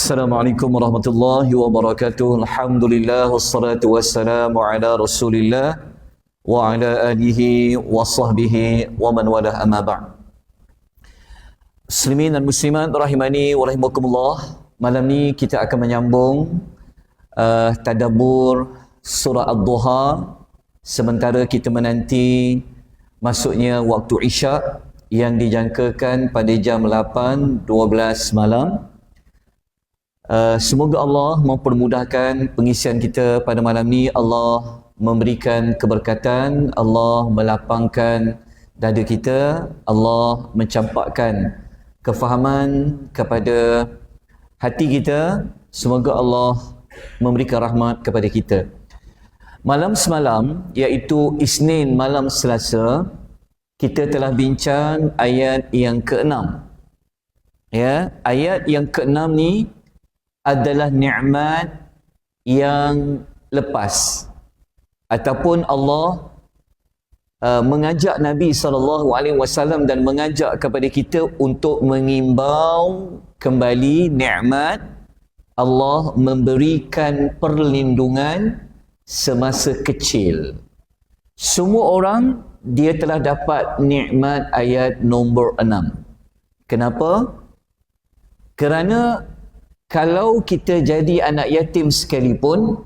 Assalamualaikum warahmatullahi wabarakatuh. Alhamdulillah wassalatu wassalamu ala Rasulillah wa ala alihi wa sahbihi wa man walah, amma ba'd. Muslimin dan muslimat rahimani wa rahimakumullah. Malam ni kita akan menyambung tadabbur surah Ad-Duha sementara kita menanti masuknya waktu Isyak yang dijangkakan pada jam 8.12 malam. Semoga Allah mempermudahkan pengisian kita pada malam ni. Allah memberikan keberkatan, Allah melapangkan dada kita, Allah mencampakkan kefahaman kepada hati kita. Semoga Allah memberikan rahmat kepada kita. Malam semalam, iaitu Isnin malam Selasa, kita telah bincang ayat yang ke-6. Ya, ayat yang ke-6 ni adalah nikmat yang lepas, ataupun Allah mengajak Nabi SAW dan mengajak kepada kita untuk mengimbau kembali nikmat Allah memberikan perlindungan semasa kecil. Semua orang dia telah dapat nikmat ayat nombor 6. Kenapa? Kerana kalau kita jadi anak yatim sekalipun,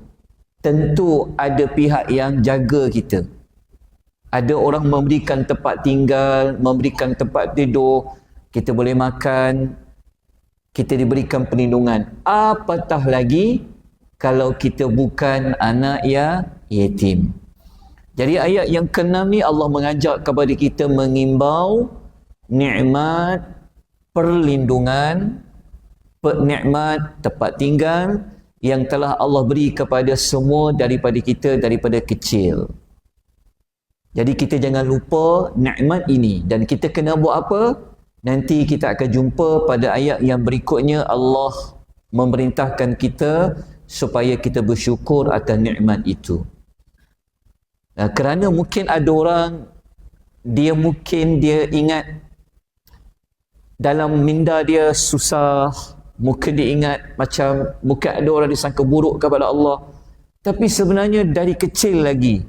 tentu ada pihak yang jaga kita. Ada orang memberikan tempat tinggal, memberikan tempat tidur, kita boleh makan, kita diberikan perlindungan. Apatah lagi kalau kita bukan anak yatim. Jadi ayat yang ke-6 ni Allah mengajak kepada kita mengimbau nikmat perlindungan, nikmat tempat tinggal yang telah Allah beri kepada semua daripada kita daripada kecil. Jadi kita jangan lupa nikmat ini, dan kita kena buat apa? Nanti kita akan jumpa pada ayat yang berikutnya. Allah memerintahkan kita supaya kita bersyukur atas nikmat itu. Kerana mungkin ada orang dia ingat dalam minda dia susah, mungkin dia ingat macam mungkin ada orang disangka buruk kepada Allah, tapi sebenarnya dari kecil lagi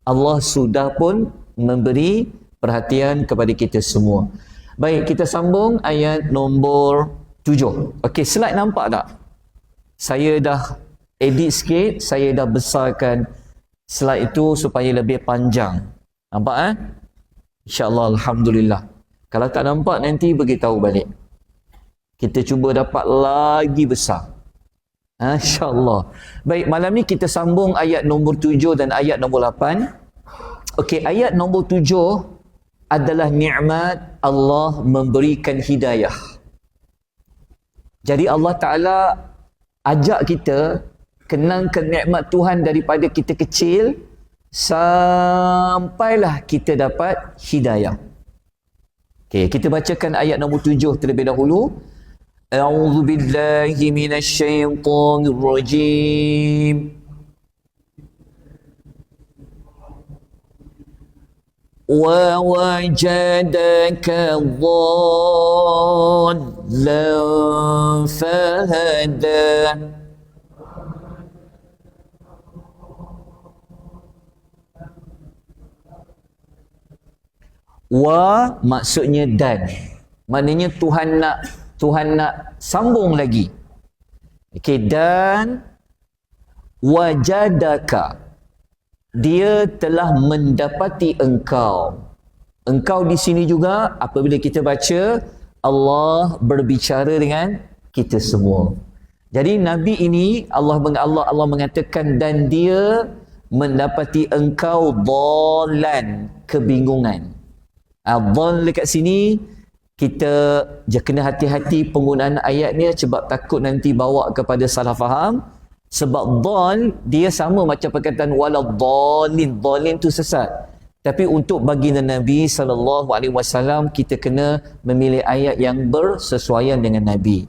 Allah sudah pun memberi perhatian kepada kita semua. Baik, kita sambung ayat nombor 7. Okey, slide nampak tak? Saya dah edit sikit, saya dah besarkan slide itu supaya lebih panjang. Nampak InsyaAllah, Alhamdulillah. Kalau tak nampak nanti beritahu balik. Kita cuba dapat lagi besar. InsyaAllah. Baik, malam ni kita sambung ayat nombor 7 dan ayat nombor 8. Okey, ayat nombor 7 adalah nikmat Allah memberikan hidayah. Jadi Allah Ta'ala ajak kita kenangkan nikmat Tuhan daripada kita kecil sampailah kita dapat hidayah. Okey, kita bacakan ayat nombor 7 terlebih dahulu. A'udzu billahi minasy syaithanir rajim. Wa wajadaka dhallan fahada. Wa maksudnya dan. Maknanya Tuhan nak sambung lagi. Okey, dan wajadaka, dia telah mendapati engkau. Engkau di sini juga apabila kita baca Allah berbicara dengan kita semua. Jadi Nabi ini Allah mengatakan dan dia mendapati engkau dhalan, kebingungan. Dhal dekat sini kita kena hati-hati penggunaan ayat ni sebab takut nanti bawa kepada salah faham. Sebab dhal dia sama macam perkataan waladhdallin. Dhalin tu sesat. Tapi untuk baginda Nabi SAW, kita kena memilih ayat yang bersesuaian dengan Nabi.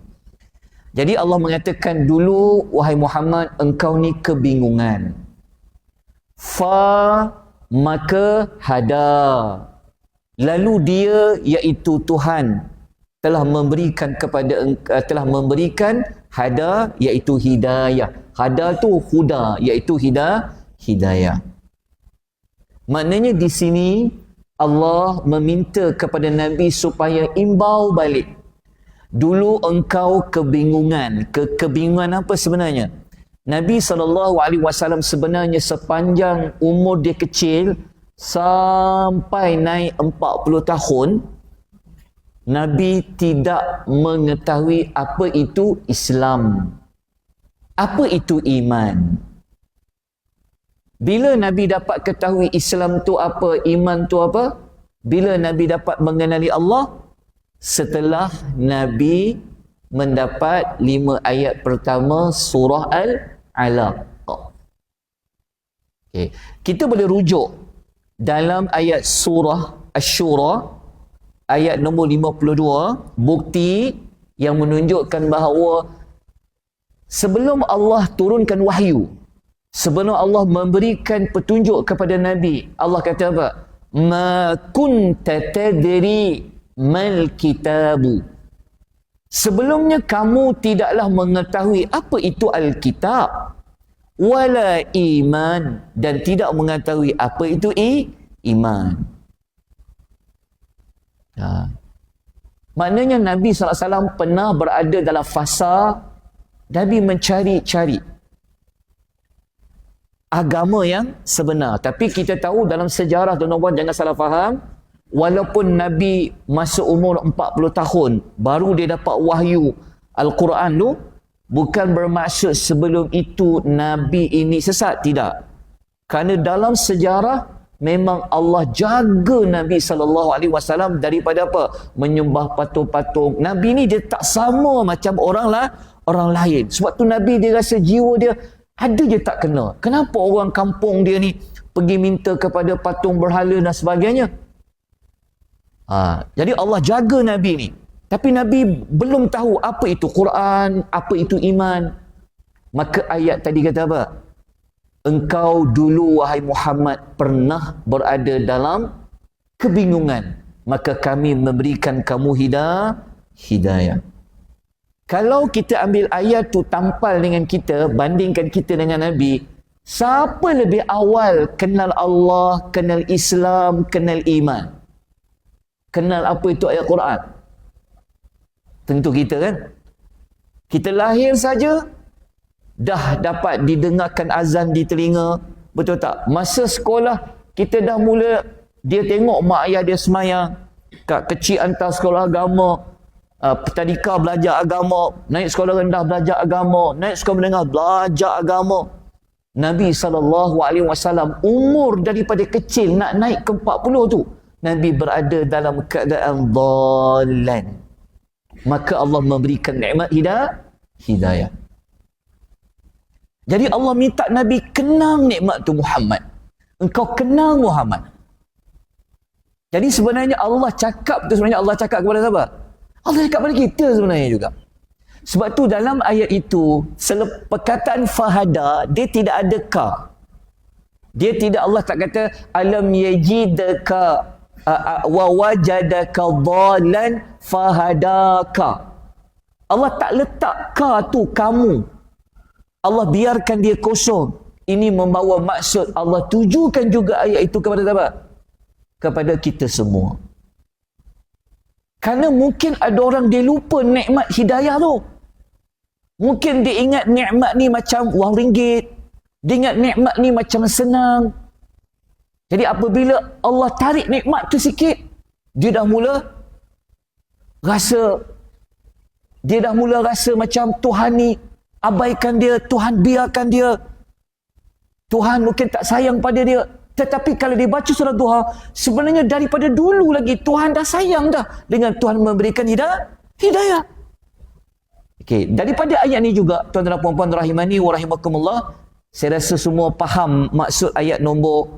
Jadi Allah mengatakan dulu, wahai Muhammad, engkau ni kebingungan. Fa maka hada. Lalu dia, iaitu Tuhan, telah memberikan Hada iaitu hidayah. Hada tu huda iaitu hidayah. Maknanya di sini Allah meminta kepada Nabi supaya imbau balik. Dulu engkau kebingungan. Kebingungan apa sebenarnya? Nabi SAW sebenarnya sepanjang umur dia kecil sampai naik 40 tahun, Nabi tidak mengetahui apa itu Islam. Apa itu iman. Bila Nabi dapat ketahui Islam tu apa, iman tu apa? Bila Nabi dapat mengenali Allah? Setelah Nabi mendapat 5 ayat pertama surah Al-Alaq. Okay. Kita boleh rujuk dalam ayat surah Asy-Syura ayat nombor 52, bukti yang menunjukkan bahawa sebelum Allah turunkan wahyu, sebelum Allah memberikan petunjuk kepada Nabi, Allah kata apa? Ma kunta tadri mal kitabu. Sebelumnya kamu tidaklah mengetahui apa itu Alkitab. Wala iman. Dan tidak mengetahui apa itu iman. Maknanya Nabi SAW pernah berada dalam fasa Nabi mencari-cari agama yang sebenar. Tapi kita tahu dalam sejarah, tuan-tuan jangan salah faham, walaupun Nabi masuk umur 40 tahun baru dia dapat wahyu Al-Quran tu, bukan bermaksud sebelum itu Nabi ini sesat, tidak. Kerana dalam sejarah memang Allah jaga Nabi SAW daripada apa? Menyembah patung-patung. Nabi ni dia tak sama macam orang lain. Sebab tu Nabi dia rasa jiwa dia ada je tak kena. Kenapa orang kampung dia ni pergi minta kepada patung berhala dan sebagainya? Jadi Allah jaga Nabi ni. Tapi Nabi belum tahu apa itu Quran, apa itu iman. Maka ayat tadi kata apa? Engkau dulu wahai Muhammad pernah berada dalam kebingungan. Maka kami memberikan kamu hidayah. Kalau kita ambil ayat tu tampal dengan kita, bandingkan kita dengan Nabi, siapa lebih awal kenal Allah, kenal Islam, kenal iman? Kenal apa itu ayat Quran? Tentu kita kan? Kita lahir saja dah dapat didengarkan azan di telinga, betul tak? Masa sekolah kita dah mula, dia tengok mak ayah dia semayang, kat kecil hantar sekolah agama, petadika belajar agama, naik sekolah rendah belajar agama, naik sekolah menengah belajar agama. Nabi SAW umur daripada kecil nak naik ke 40 tu, Nabi berada dalam keadaan dhalan. Maka Allah memberikan nikmat hidayah. Jadi Allah minta Nabi kenal nikmat tu Muhammad. Engkau kenal Muhammad. Jadi sebenarnya Allah cakap tu, sebenarnya Allah cakap kepada siapa? Allah cakap kepada kita sebenarnya juga. Sebab tu dalam ayat itu, perkataan fahada, dia tidak ada ka. Dia tidak, Allah tak kata alam yajidaka wa wajadaka dhalan fahadaka. Allah tak letak ka tu kamu. Allah biarkan dia kosong. Ini membawa maksud Allah tujukan juga ayat itu kepada siapa? Kepada kita semua. Kerana mungkin ada orang dia lupa nikmat hidayah tu. Mungkin dia ingat nikmat ni macam wang ringgit. Dia ingat nikmat ni macam senang. Jadi apabila Allah tarik nikmat tu sikit, dia dah mula rasa macam Tuhan ni abaikan dia, Tuhan biarkan dia. Tuhan mungkin tak sayang pada dia. Tetapi kalau dia baca surah Duha, sebenarnya daripada dulu lagi Tuhan dah sayang dah dengan Tuhan memberikan hidayah. Okey, daripada ayat ni juga tuan-tuan dan puan-puan rahimani wa rahimakumullah, saya rasa semua faham maksud ayat nombor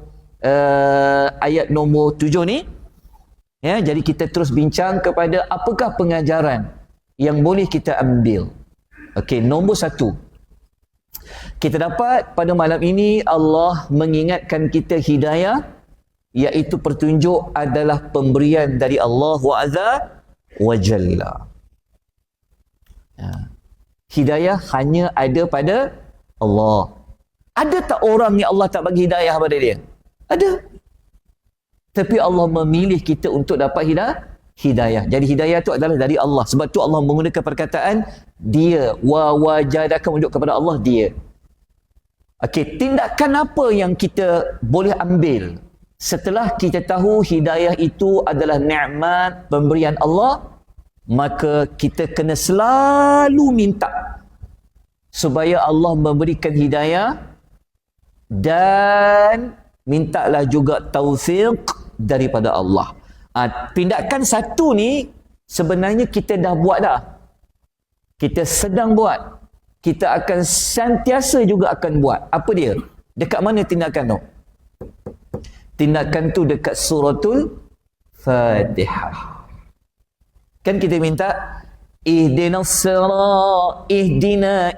7 ni. Ya, jadi kita terus bincang kepada apakah pengajaran yang boleh kita ambil. Okey, nombor 1. Kita dapat pada malam ini Allah mengingatkan kita hidayah, iaitu petunjuk adalah pemberian dari Allah Azza wa Jalla. Ya. Hidayah hanya ada pada Allah. Ada tak orang ni Allah tak bagi hidayah pada dia? Ada. Tapi Allah memilih kita untuk dapat hidayah. Jadi hidayah itu adalah dari Allah. Sebab tu Allah menggunakan perkataan dia. Wa wajadaka, menunjuk kepada Allah dia. Okey, tindakan apa yang kita boleh ambil setelah kita tahu hidayah itu adalah nikmat pemberian Allah? Maka kita kena selalu minta supaya Allah memberikan hidayah, dan mintalah juga taufiq daripada Allah. Tindakan satu ni sebenarnya kita dah buat dah. Kita sedang buat. Kita akan sentiasa juga akan buat. Apa dia? Dekat mana tindakan tu? Tindakan tu dekat suratul Fatihah. Kan kita minta ihdinas sirat, ihdina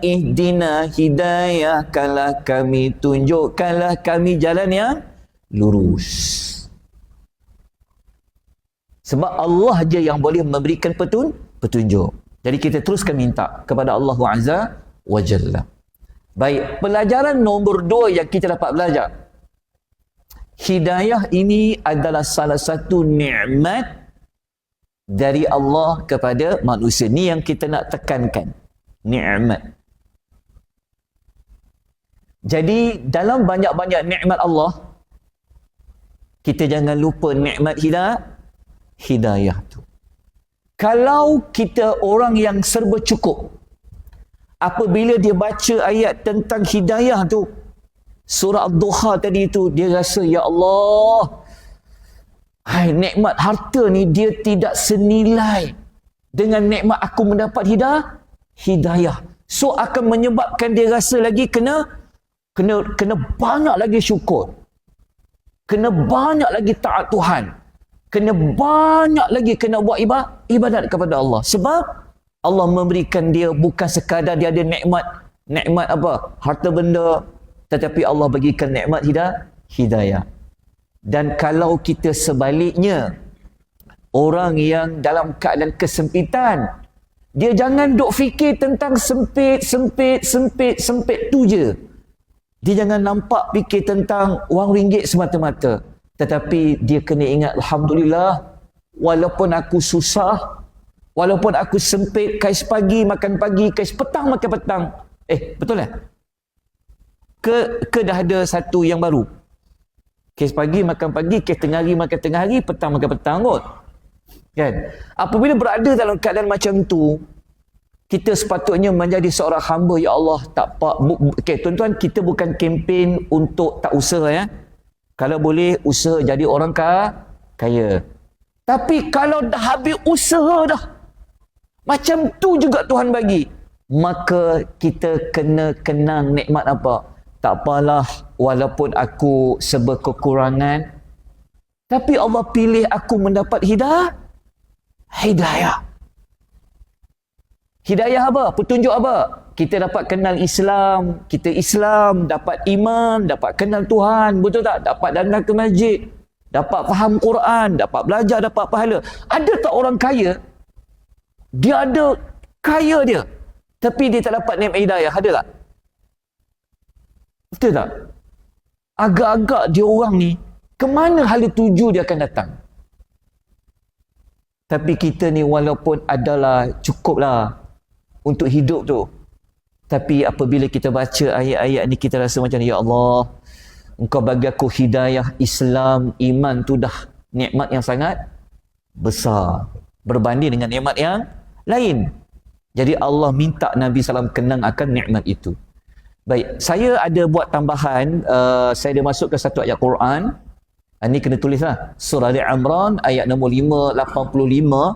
hidayah, kalah kami, tunjukkanlah kami jalan yang lurus. Sebab Allah je yang boleh memberikan petunjuk. Jadi kita teruskan minta kepada Allah Azza wa Jalla. Baik, pelajaran nombor 2 yang kita dapat belajar. Hidayah ini adalah salah satu nikmat dari Allah kepada manusia. Ni yang kita nak tekankan. Nikmat. Jadi dalam banyak-banyak nikmat Allah, kita jangan lupa nikmat hidayah tu. Kalau kita orang yang serba cukup, apabila dia baca ayat tentang hidayah tu, surah Ad-Duha tadi tu, dia rasa, ya Allah, nikmat harta ni dia tidak senilai dengan nikmat aku mendapat hidayah. So akan menyebabkan dia rasa lagi kena banyak lagi syukur. Kena banyak lagi taat Tuhan. Kena banyak lagi kena buat ibadat kepada Allah. Sebab Allah memberikan dia bukan sekadar dia ada nikmat apa? Harta benda, tetapi Allah bagikan nikmat hidayah. Dan kalau kita sebaliknya, orang yang dalam keadaan kesempitan, dia jangan duk fikir tentang sempit tu je. Dia jangan nampak fikir tentang wang ringgit semata-mata. Tetapi dia kena ingat, Alhamdulillah, walaupun aku susah, walaupun aku sempit, kais pagi makan pagi, kais petang makan petang. Betul lah? Ke dah ada satu yang baru? Kes pagi makan pagi, kes tengah hari makan tengah hari, petang makan petang kot. Kan? Apabila berada dalam keadaan macam tu, kita sepatutnya menjadi seorang hamba, ya Allah, tak apa. Okay, tuan-tuan, kita bukan kempen untuk tak usaha ya. Kalau boleh usaha jadi orang kaya. Tapi kalau dah habis usaha dah, macam tu juga Tuhan bagi, maka kita kena kenang nikmat apa? Tak apalah, walaupun aku serba kekurangan, tapi Allah pilih aku mendapat hidayah. Hidayah apa? Petunjuk apa? Kita dapat kenal Islam, kita Islam, dapat iman, dapat kenal Tuhan, betul tak? Dapat datang ke masjid, dapat faham Quran, dapat belajar, dapat pahala. Ada tak orang kaya? Dia ada kaya dia, tapi dia tak dapat nikmat hidayah? Ada tak? Betul tak? Agak-agak dia orang ni, ke mana hala tuju dia akan datang? Tapi kita ni walaupun adalah cukuplah untuk hidup tu, tapi apabila kita baca ayat-ayat ni, kita rasa macam, ya Allah, Engkau bagi aku hidayah Islam, iman tu dah nikmat yang sangat besar berbanding dengan nikmat yang lain. Jadi Allah minta Nabi SAW kenang akan nikmat itu. Baik, saya ada buat tambahan, saya ada masuk ke satu ayat Quran. Ini kena tulislah. Surah Al-Imran ayat nombor 585.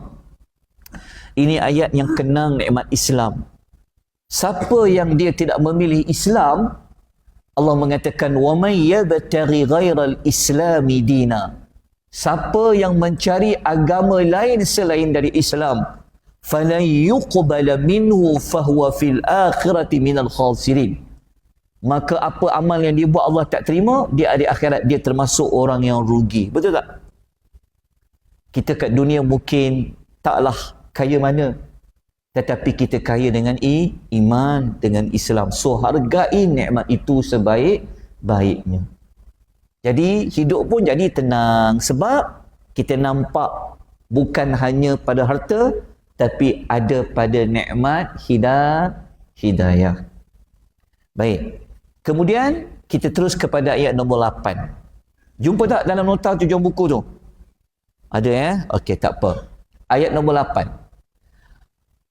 Ini ayat yang kenang nikmat Islam. Siapa yang dia tidak memilih Islam, Allah mengatakan, wa may yabtaghi ghairal islami dina. Siapa yang mencari agama lain selain dari Islam, falan yuqbala minhu fahuwa fil akhirati minal khasirin. Maka apa amal yang dia buat Allah tak terima, dia di akhirat dia termasuk orang yang rugi. Betul tak? Kita kat dunia mungkin taklah kaya mana, tetapi kita kaya dengan iman, dengan Islam. So hargai nikmat itu sebaik-baiknya. Jadi hidup pun jadi tenang sebab kita nampak bukan hanya pada harta, tapi ada pada nikmat hidayah. Baik. Kemudian kita terus kepada ayat nombor 8. Jumpa tak dalam nota tujuan buku tu? Ada ya? Okey, tak apa. Ayat nombor 8.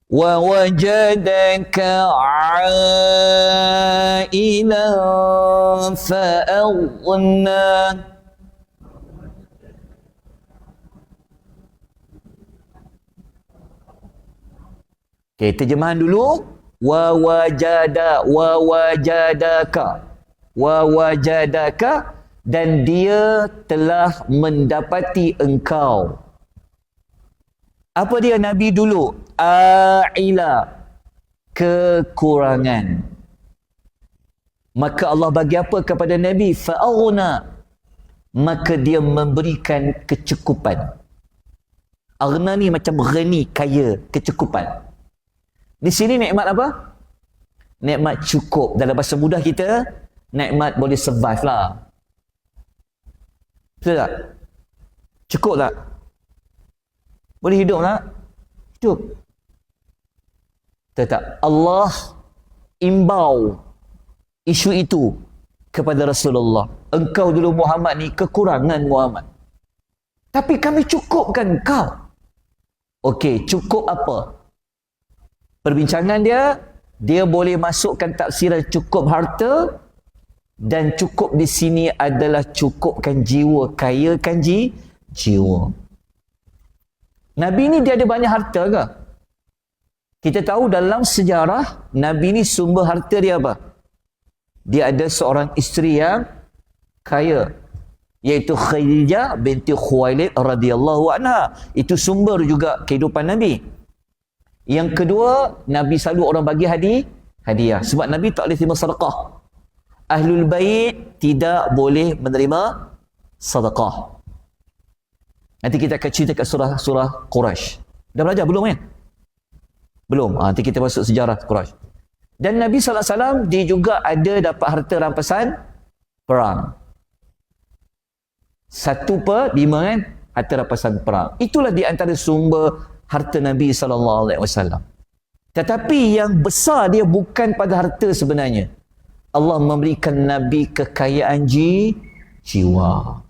Wa wajadaka 'ailan fa'aghna. Okey, terjemahan dulu. Wa wajadaka, dan dia telah mendapati engkau. Apa dia Nabi dulu? A'ila, kekurangan. Maka Allah bagi apa kepada Nabi? Fa'aghna, maka dia memberikan kecukupan. Aghna ni macam ghani, kaya, kecukupan. Di sini nikmat apa? Nikmat cukup. Dalam bahasa mudah kita, nikmat boleh survive lah. Betul tak? Cukup tak? Boleh hidup tak? Hidup. Betul tak? Allah imbau isu itu kepada Rasulullah. Engkau dulu Muhammad ni kekurangan Muhammad. Tapi kami cukupkan kau. Okey, cukup apa? Perbincangan dia boleh masukkan tafsiran cukup harta, dan cukup di sini adalah cukupkan jiwa, kayakan jiwa. Nabi ni dia ada banyak harta ke? Kita tahu dalam sejarah Nabi ni sumber harta dia apa? Dia ada seorang isteri yang kaya, iaitu Khadijah binti Khuwailid radhiyallahu anha. Itu sumber juga kehidupan Nabi. Yang kedua, Nabi selalu orang bagi hadiah. Sebab Nabi tak boleh terima sedekah. Ahlul Bait tidak boleh menerima sedekah. Nanti kita akan cerita kat surah Quraisy. Dah belajar belum kan? Belum. Nanti kita masuk sejarah Quraisy. Dan Nabi SAW dia juga ada dapat harta rampasan perang. 1/5 kan? Harta rampasan perang. Itulah di antara sumber harta Nabi SAW. Tetapi yang besar dia bukan pada harta sebenarnya. Allah memberikan Nabi kekayaan jiwa.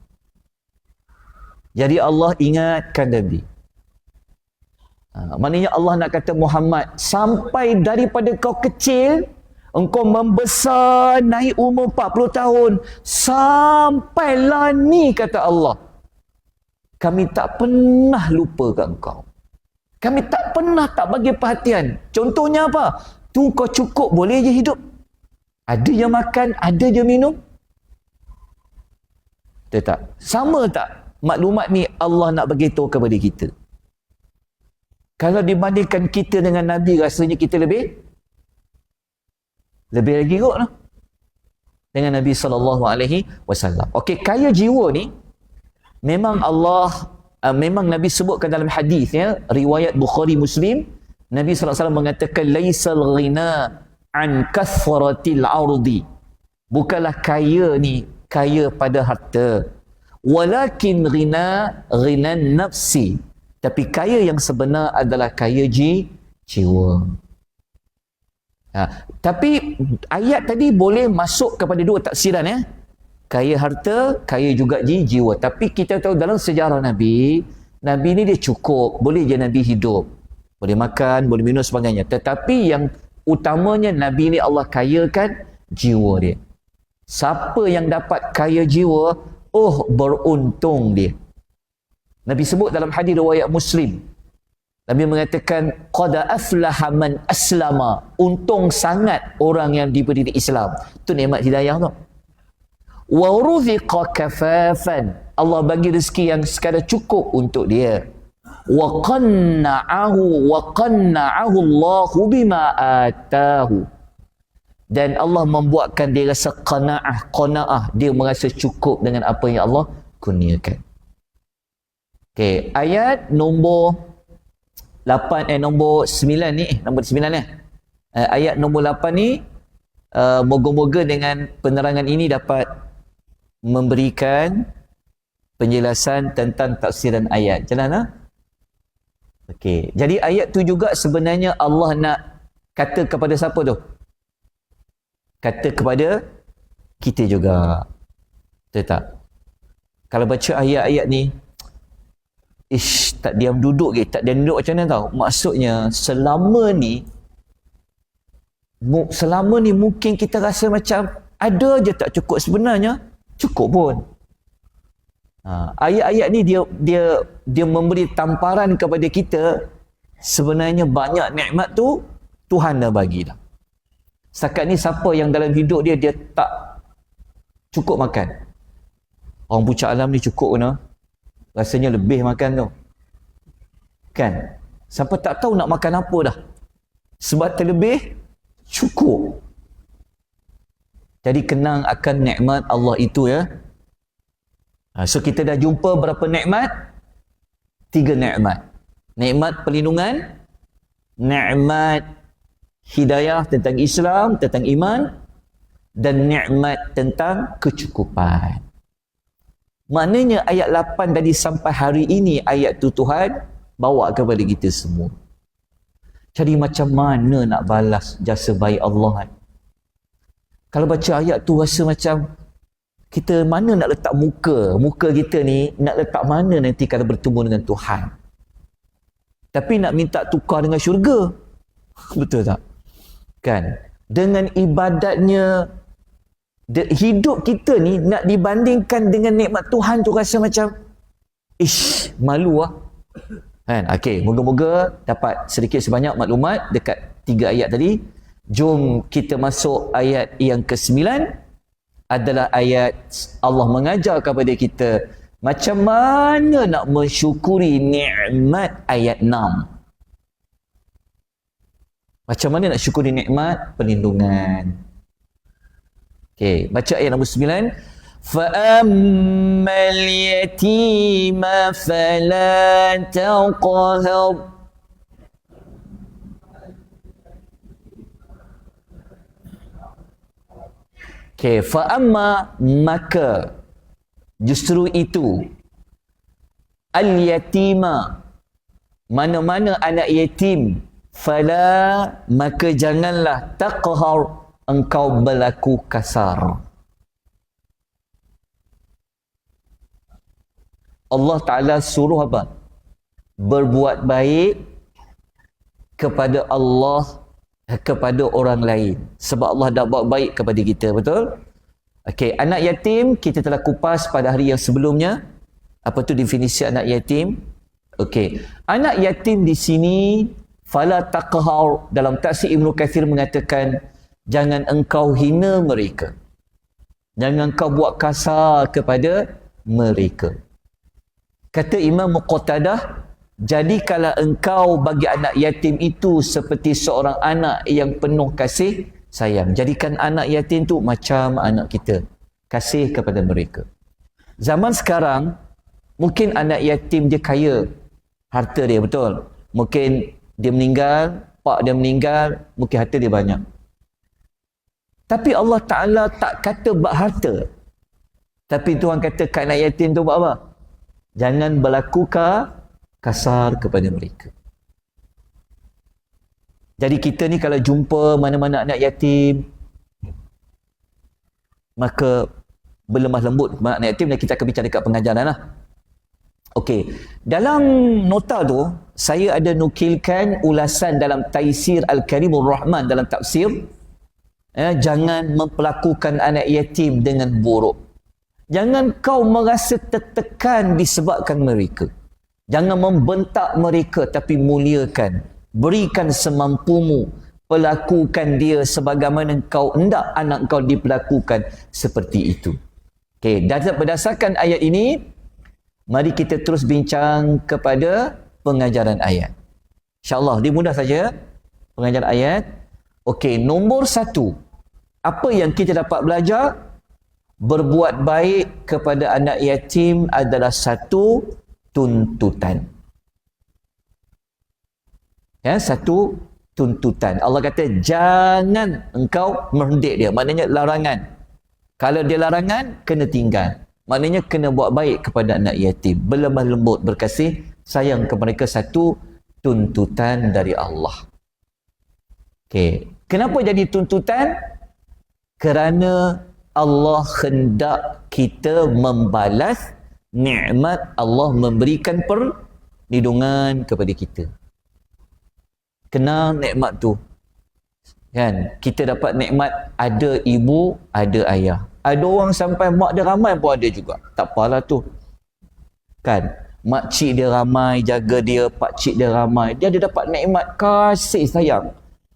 Jadi Allah ingatkan Nabi. Maknanya Allah nak kata Muhammad, sampai daripada kau kecil, engkau membesar, naik umur 40 tahun, sampailah ni, kata Allah, kami tak pernah lupakan kau. Kami tak pernah tak bagi perhatian. Contohnya apa? Tu kau cukup, boleh je hidup. Ada je makan, ada je minum. Betul tak? Sama tak? Maklumat ni Allah nak bagi tahu kepada kita. Kalau dibandingkan kita dengan Nabi, rasanya kita lebih lagi kot lah dengan Nabi SAW. Okey, kaya jiwa ni memang memang Nabi sebutkan dalam hadis ya, riwayat Bukhari Muslim, Nabi SAW mengatakan laisal ghina an kathratil ardi. Bukanlah kaya ni kaya pada harta. Walakin ghinan nafsi. Tapi kaya yang sebenar adalah kaya jiwa. Tapi ayat tadi boleh masuk kepada dua tafsiran ya. Kaya harta, kaya juga jiwa. Tapi kita tahu dalam sejarah Nabi ni dia cukup. Boleh je Nabi hidup. Boleh makan, boleh minum sebagainya. Tetapi yang utamanya Nabi ni Allah kayakan jiwa dia. Siapa yang dapat kaya jiwa, beruntung dia. Nabi sebut dalam hadis riwayat Muslim. Nabi mengatakan, qad aflaha man aslama. Untung sangat orang yang diberi Islam. Itu nikmat hidayah tu. Wa ruziqa kafafan. Allah bagi rezeki yang sekadar cukup untuk dia. Wa qanna'ahu Allahu bima atahu. Dan Allah membuatkan dia rasa qanaah. Dia merasa cukup dengan apa yang Allah kurniakan. Okey, ayat nombor nombor 9 ni, nombor 9 ni. Ayat nombor 8 ni, moga-moga dengan penerangan ini dapat memberikan penjelasan tentang tafsiran ayat. Macam mana? Okey. Jadi ayat tu juga sebenarnya Allah nak kata kepada siapa tu? Kata kepada kita juga. Betul tak? Kalau baca ayat-ayat ni, tak diam duduk ke? Tak diam duduk macam mana tau? Maksudnya selama ni mungkin kita rasa macam ada je tak cukup, sebenarnya cukup pun. Ayat-ayat ni dia memberi tamparan kepada kita, sebenarnya banyak nikmat tu Tuhan dah bagi dah. Setakat ni siapa yang dalam hidup dia tak cukup makan? Orang puncak alam ni cukup kena, rasanya lebih makan tu. Kan? Siapa tak tahu nak makan apa dah. Sebab terlebih cukup. Jadi kenang akan nikmat Allah itu ya. So kita dah jumpa berapa nikmat? 3 nikmat. Nikmat perlindungan, nikmat hidayah tentang Islam, tentang iman, dan nikmat tentang kecukupan. Maknanya ayat 8 tadi sampai hari ini, ayat tu Tuhan bawa kepada kita semua. Jadi macam mana nak balas jasa baik Allah? Kalau baca ayat tu rasa macam kita mana nak letak muka kita ni, nak letak mana nanti kalau bertemu dengan Tuhan. Tapi nak minta tukar dengan syurga. Betul tak? Kan? Dengan ibadatnya, hidup kita ni nak dibandingkan dengan nikmat Tuhan tu rasa macam malu lah. Kan? Okey, moga-moga dapat sedikit sebanyak maklumat dekat 3 ayat tadi. Jom kita masuk ayat yang ke-9. Adalah ayat Allah mengajar kepada kita macam mana nak mensyukuri nikmat ayat 6. Macam mana nak syukuri nikmat perlindungan. Okey, baca ayat nombor 9. فَأَمَّا الْيَتِيمَ فَلَا تَقْهَرْ. Okey, fa'amma maka justru itu al-yatima, mana-mana anak yatim, fala maka janganlah taqhar engkau berlaku kasar. Allah Ta'ala suruh apa? Berbuat baik kepada Allah, kepada orang lain. Sebab Allah dah buat baik kepada kita, betul? Okey, anak yatim kita telah kupas pada hari yang sebelumnya. Apa tu definisi anak yatim? Okey, anak yatim di sini fala taqhar, dalam tafsir Ibnu Katsir mengatakan jangan engkau hina mereka. Jangan engkau buat kasar kepada mereka. Kata Imam Qatadah, jadi kalau engkau bagi anak yatim itu seperti seorang anak yang penuh kasih sayang. Jadikan anak yatim tu macam anak kita. Kasih kepada mereka. Zaman sekarang, mungkin anak yatim dia kaya. Harta dia, betul. Mungkin dia meninggal, pak dia meninggal, mungkin harta dia banyak. Tapi Allah Ta'ala tak kata bab harta. Tapi Tuhan kata kat anak yatim tu buat apa? Jangan berlaku kasar kepada mereka. Jadi kita ni kalau jumpa mana-mana anak yatim, maka berlemah lembut kepada anak yatim, dan kita akan bincang dekat pengajaran lah. Okey, dalam nota tu saya ada nukilkan ulasan dalam Taisir Al-Karimur Rahman dalam tafsir. Jangan memperlakukan anak yatim dengan buruk. Jangan kau merasa tertekan disebabkan mereka. Jangan membentak mereka, tapi muliakan. Berikan semampumu. Perlakukan dia sebagaimana kau hendak anak kau diperlakukan seperti itu. Okey, berdasarkan ayat ini, mari kita terus bincang kepada pengajaran ayat. InsyaAllah, dia mudah saja pengajaran ayat. Okey, nombor 1. Apa yang kita dapat belajar? Berbuat baik kepada anak yatim adalah satu tuntutan. Ya, satu tuntutan. Allah kata jangan engkau merendik dia. Maknanya larangan. Kalau dia larangan, kena tinggal. Maknanya kena buat baik kepada anak yatim. Berlemah lembut, berkasih, sayang kepada mereka. Satu tuntutan dari Allah. Okey. Kenapa jadi tuntutan? Kerana Allah hendak kita membalas nikmat Allah memberikan perlindungan kepada kita. Kenal nikmat tu. Kan? Kita dapat nikmat ada ibu, ada ayah. Ada orang sampai mak dia ramai pun ada juga. Tak apalah tu. Kan? Makcik dia ramai, jaga dia, pakcik dia ramai. Dia ada dapat nikmat kasih sayang.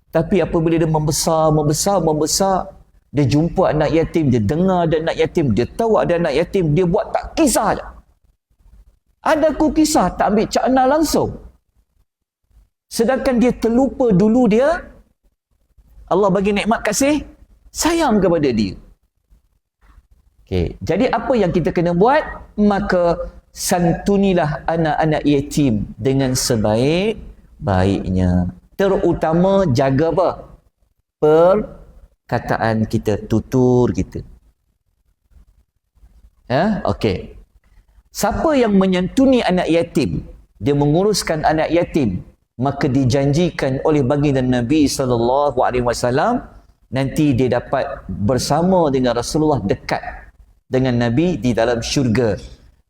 Tapi apabila dia membesar, dia jumpa anak yatim, dia dengar ada anak yatim, dia tahu ada anak yatim, dia buat tak kisah je. Ada ku kisah, tak ambil cakna langsung. Sedangkan dia terlupa dulu dia, Allah bagi nikmat kasih sayang kepada dia. Okay. Jadi apa yang kita kena buat? Maka santunilah anak-anak yatim dengan sebaik-baiknya. Terutama jaga apa? Perkataan kita, tutur kita. Ya, okey. Siapa yang menyantuni anak yatim, dia menguruskan anak yatim, maka dijanjikan oleh baginda Nabi SAW nanti dia dapat bersama dengan Rasulullah, dekat dengan Nabi di dalam syurga.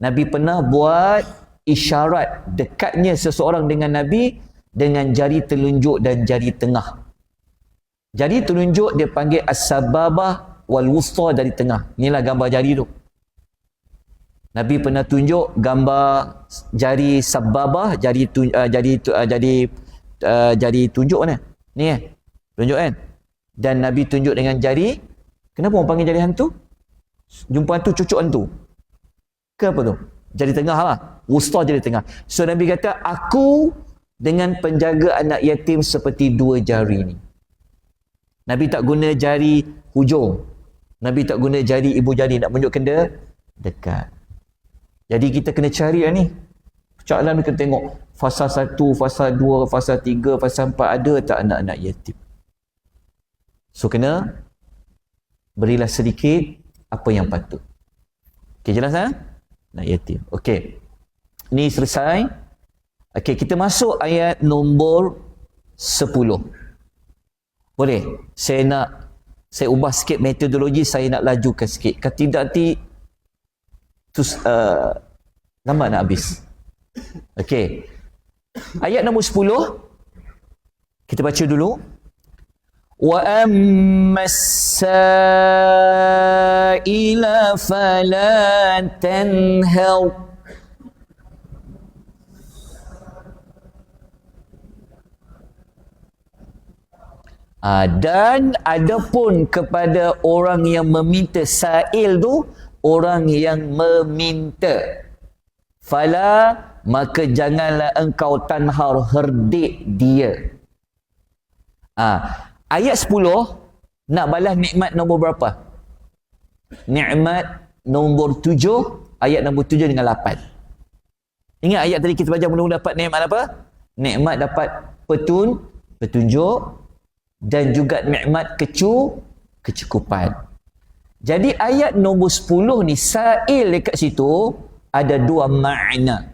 Nabi pernah buat isyarat dekatnya seseorang dengan Nabi dengan jari telunjuk dan jari tengah. Jari telunjuk dia panggil as-sababah wal wusta, dari tengah. Inilah gambar jari tu. Nabi pernah tunjuk gambar jari sababah, jari tunjuk mana? Ni tunjuk kan? Dan Nabi tunjuk dengan jari. Kenapa orang panggil jari hantu? Jumpa hantu, cucuk hantu. Ke apa tu? Jari tengah lah. Wusta jari tengah. So Nabi kata, aku dengan penjaga anak yatim seperti dua jari ni. Nabi tak guna jari hujung. Nabi tak guna jari ibu jari nak menunjukkan dia dekat. Jadi kita kena cari lah ni. Percakapan kita tengok fasa 1, fasa 2, fasa 3, fasa 4 ada tak anak-anak yatim. So kena berilah sedikit apa yang patut. Okey, jelas ha? Anak yatim. Okey. Ni selesai. Okey, kita masuk ayat nombor 10. Boleh? Saya ubah sikit metodologi, saya nak lajukan sikit. Kalau tidak nanti lambat nak habis. Okey. Ayat nombor 10 kita baca dulu. Wa ammas-sa'ila fala tanhar. Dan adapun kepada orang yang meminta, sa'il tu orang yang meminta, fala, maka janganlah engkau tanhar, herdik dia. Ayat 10 nak balas nikmat nombor berapa? Nikmat nombor 7, ayat nombor 7 dengan 8. Ingat ayat tadi kita baca mula-mula dapat nikmat apa? Nikmat dapat petunjuk dan juga nikmat kecukupan. Jadi ayat nombor 10 ni, sa'il dekat situ ada dua makna.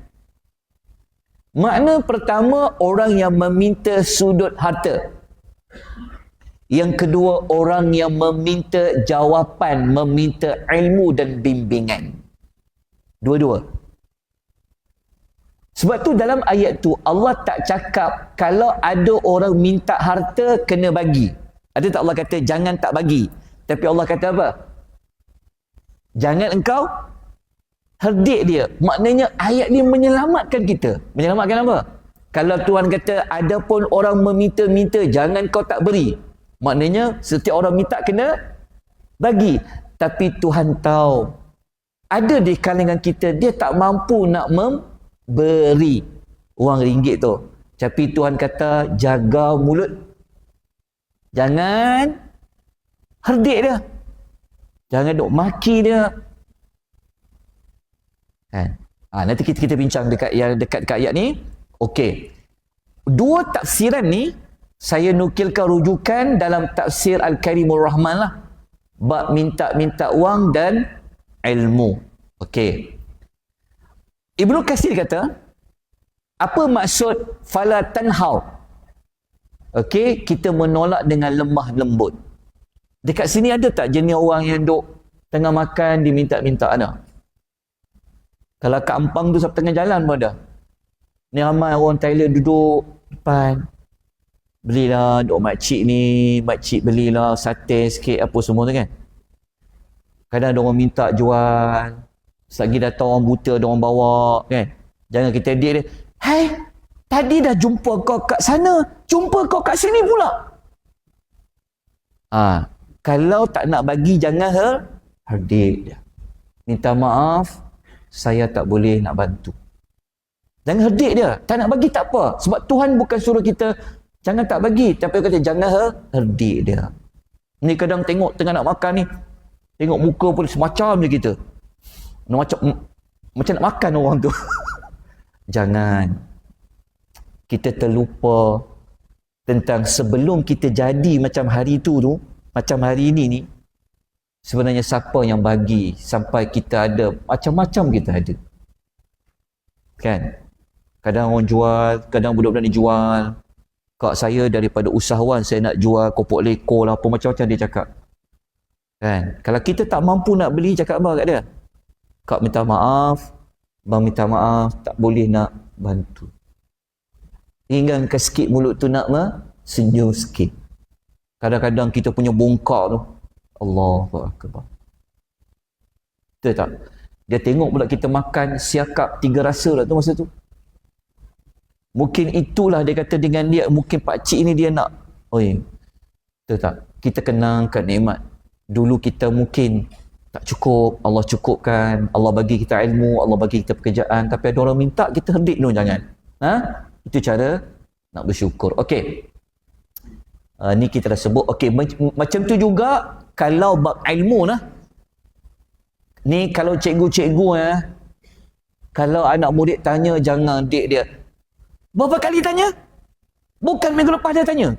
Makna pertama, orang yang meminta sudut harta. Yang kedua, orang yang meminta jawapan, meminta ilmu dan bimbingan. Dua-dua. Sebab tu dalam ayat tu Allah tak cakap kalau ada orang minta harta kena bagi. Ada tak Allah kata jangan tak bagi? Tapi Allah kata apa? Jangan engkau herdik dia. Maknanya ayat ni menyelamatkan kita. Menyelamatkan apa? Kalau Tuhan kata ada pun orang meminta-minta, jangan kau tak beri. Maknanya setiap orang minta kena bagi. Tapi Tuhan tahu ada di kalangan kita dia tak mampu nak memberi wang ringgit tu. Tapi Tuhan kata jaga mulut. Jangan herdik dia. Jangan duk maki dia. Kan? Nanti kita bincang dekat ayat ni. Okey. Dua tafsiran ni saya nukilkan rujukan dalam tafsir Al-Karimur Rahman lah. Bab minta wang dan ilmu. Okey. Ibnu Katsir kata, apa maksud fala tanhau? Okey, kita menolak dengan lemah lembut. Dekat sini ada tak jenis orang yang duk tengah makan diminta-minta? Ada. Kalau kat Ampang tu sampai tengah jalan pun ada. Ni ramai orang Thailand duduk depan. Belilah duk makcik ni, makcik belilah sate sikit apa semua tu kan. Kadang ada orang minta jual. Selagi datang orang buta, ada orang bawa kan. Jangan kita edit dia. Hai, tadi dah jumpa kau kat sana, jumpa kau kat sini pula. Kalau tak nak bagi jangan herdik dia. Minta maaf, saya tak boleh nak bantu. Jangan herdik dia. Tak nak bagi tak apa. Sebab Tuhan bukan suruh kita jangan tak bagi. Tapi kata jangan herdik dia. Ni kadang tengok tengah nak makan ni. Tengok muka pun semacam je kita. Macam nak makan orang tu. Jangan. Kita terlupa tentang sebelum kita jadi macam hari tu, macam hari ini ni, sebenarnya siapa yang bagi sampai kita ada, macam-macam kita ada. Kan? Kadang orang jual, kadang budak-budak ni jual. Kak saya daripada usahawan, saya nak jual kopok lekor lah, apa macam-macam dia cakap. Kan? Kalau kita tak mampu nak beli, cakap apa kat dia? Kak minta maaf, bang minta maaf, tak boleh nak bantu. Tinggalkan sikit mulut tu nak senyum sikit. Kadang-kadang kita punya bongkak tu, Allahu Akbar. Betul tak? Dia tengok pula kita makan siakap 3 rasa lah tu masa tu. Mungkin itulah dia kata dengan dia, mungkin pakcik ni dia nak. Oi. Betul tak? Kita kenangkan nikmat. Dulu kita mungkin tak cukup, Allah cukupkan, Allah bagi kita ilmu, Allah bagi kita pekerjaan, tapi ada orang minta, kita herdik dulu jangan. Itu cara nak bersyukur. Okey. Ni kita dah sebut. Okey, macam tu juga kalau bab ilmu lah. Ni kalau cikgu-cikgu kalau anak murid tanya, jangan dik dia. Berapa kali tanya? Bukan minggu lepas dia tanya.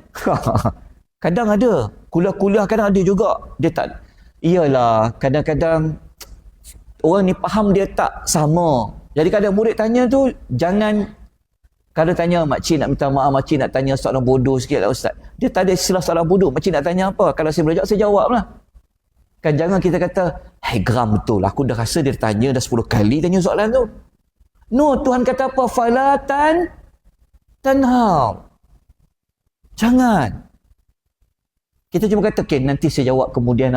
Kadang ada. Kuliah-kuliah kadang ada juga. Dia tak. Iyalah, kadang-kadang orang ni faham dia tak sama. Jadi kadang murid tanya tu, jangan. Kalau tanya, makcik nak minta maaf, makcik nak tanya soalan bodoh sikit lah Ustaz. Dia tak ada istilah soalan bodoh. Makcik nak tanya apa? Kalau saya boleh jawab, saya jawab lah. Kan jangan kita kata, hey geram betul. Aku dah rasa dia tanya dah 10 kali tanya soalan tu. No, Tuhan kata apa? Fala tanhau. Jangan. Kita cuma kata, okay, nanti saya jawab kemudian.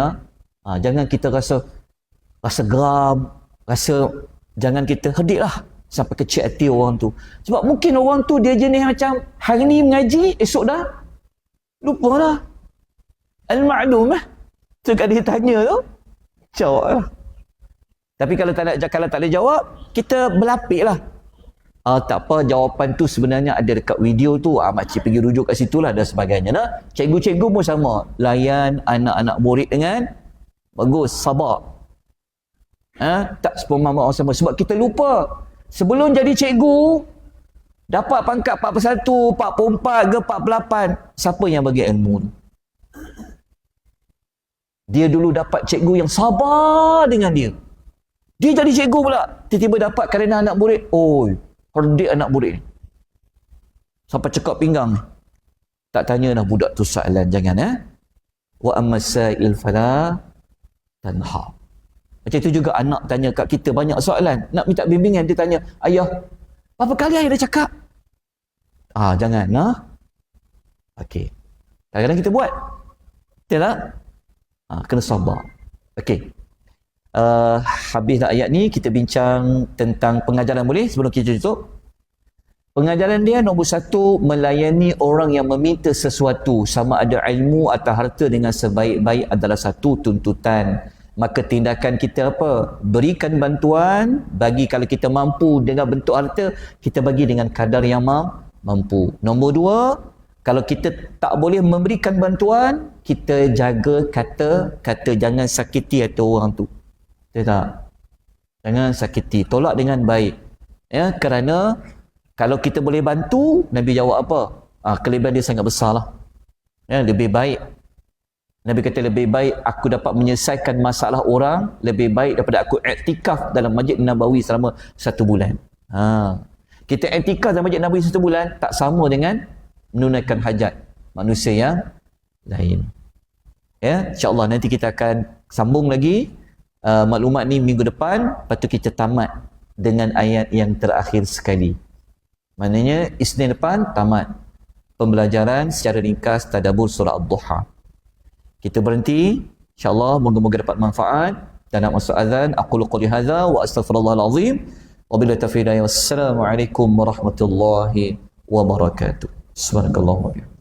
Jangan kita rasa geram. Jangan kita herdik lah. Sampai kecil hati orang tu. Sebab mungkin orang tu dia jenis macam hari ni mengaji, esok dah lupa lah. Al-ma'lum lah. So kat dia tanya tu, jawab lah. Tapi kalau tak boleh jawab, kita berlapik lah. Tak apa, jawapan tu sebenarnya ada dekat video tu. Makcik pergi rujuk kat situ lah dan sebagainya. Cikgu-cikgu pun sama. Layan anak-anak murid dengan bagus, sabar. Tak sepemam orang sama. Sebab kita lupa. Sebelum jadi cikgu, dapat pangkat 41, 44 ke 48, siapa yang bagi ilmu tu? Dia dulu dapat cikgu yang sabar dengan dia. Dia jadi cikgu pula. Tiba-tiba dapat kerana anak murid. Herdik anak murid ni. Sampai cekak pinggang. Tak tanya dah budak tu soalan. Jangan Wa ammasail fala tanha. Macam itu juga anak tanya kat kita banyak soalan. Nak minta bimbingan, dia tanya, ayah, berapa kali ayah dah cakap? Jangan. Okey. Kadang-kadang kita buat. Betul tak? Kena sabar. Okey. Habis dah ayat ni, kita bincang tentang pengajaran boleh sebelum kita tutup. Pengajaran dia nombor 1, melayani orang yang meminta sesuatu, sama ada ilmu atau harta dengan sebaik-baik adalah satu tuntutan. Maka tindakan kita apa? Berikan bantuan, bagi kalau kita mampu dengan bentuk harta, kita bagi dengan kadar yang mampu. Nombor 2, kalau kita tak boleh memberikan bantuan, kita jaga kata jangan sakiti hati orang tu. Betul tak? Jangan sakiti, tolak dengan baik. Kerana Kalau kita boleh bantu, Nabi jawab apa? Kelebihan dia sangat besar lah. Ya, lebih baik. Nabi kata lebih baik aku dapat menyelesaikan masalah orang, lebih baik daripada aku iktikaf dalam Masjid Nabawi selama 1 bulan. Kita iktikaf dalam Masjid Nabawi 1 bulan, tak sama dengan menunaikan hajat manusia yang lain. Ya, insyaAllah nanti kita akan sambung lagi maklumat ni minggu depan. Lepas tu kita tamat dengan ayat yang terakhir sekali. Maknanya Isnin depan tamat pembelajaran secara ringkas tadabbur surah Ad-Duha. Kita berhenti, insyaAllah moga-moga dapat manfaat. Dan nak masuk azan, aqulu qouli hadza wa astaghfirullahal azim wa billahi taufiq. Wassalamualaikum warahmatullahi wabarakatuh. Subhanakallahumma wa bihamdika.